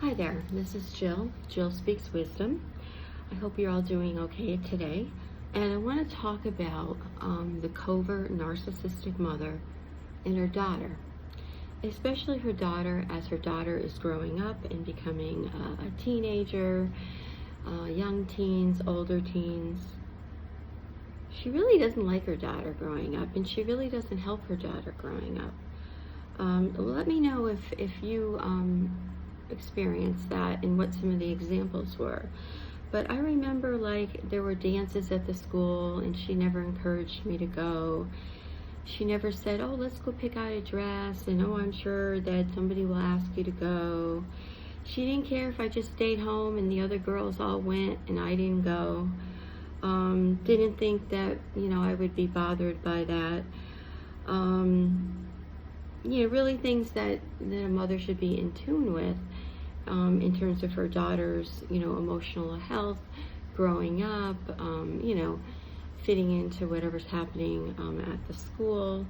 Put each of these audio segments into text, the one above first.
Hi there, this is Jill. Jill Speaks Wisdom. I hope you're all doing okay today. And I want to talk about the covert narcissistic mother and her daughter, especially her daughter as her daughter is growing up and becoming a teenager, young teens, older teens. She really doesn't like her daughter growing up, and she really doesn't help her daughter growing up. Let me know if you experienced that and what some of the examples were. But I remember, like, there were dances at the school and she never encouraged me to go. She never said, oh, let's go pick out a dress, and oh, I'm sure that somebody will ask you to go. She didn't care if I just stayed home and the other girls all went and I didn't go. Didn't think that, I would be bothered by that. Really things that a mother should be in tune with in terms of her daughter's, emotional health, growing up, fitting into whatever's happening at the school.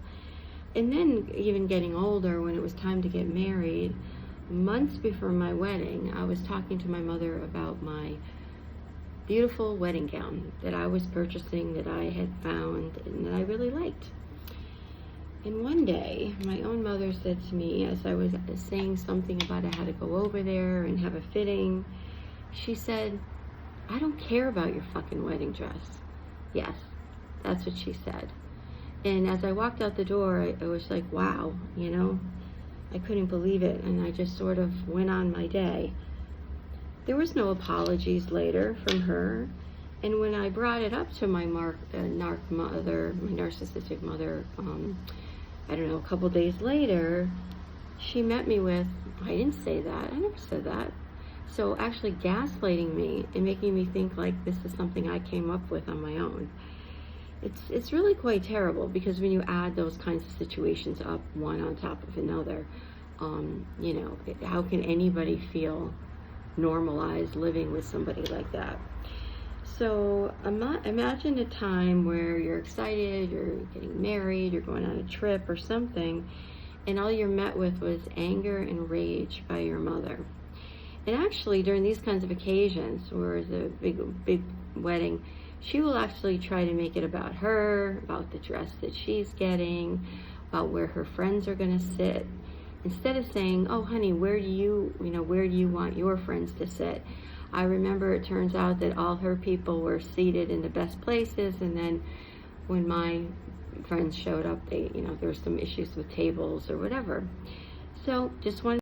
And then even getting older, when it was time to get married, months before my wedding, I was talking to my mother about my beautiful wedding gown that I was purchasing, that I had found and that I really liked. And one day, my own mother said to me, as I was saying something about I had to go over there and have a fitting, she said, I don't care about your fucking wedding dress. Yes, that's what she said. And as I walked out the door, I was like, wow, I couldn't believe it. And I just sort of went on my day. There was no apologies later from her. And when I brought it up to my narcissistic mother, a couple days later, she met me with, I didn't say that. I never said that. So actually gaslighting me and making me think like this is something I came up with on my own. It's really quite terrible, because when you add those kinds of situations up one on top of another, how can anybody feel normalized living with somebody like that? So imagine a time where you're excited, you're getting married, you're going on a trip or something, and all you're met with was anger and rage by your mother. And actually, during these kinds of occasions, where it's a big wedding, she will actually try to make it about her, about the dress that she's getting, about where her friends are going to sit, instead of saying, oh, honey, where do you want your friends to sit? I remember it turns out that all her people were seated in the best places, and then when my friends showed up, there were some issues with tables or whatever. So just wanted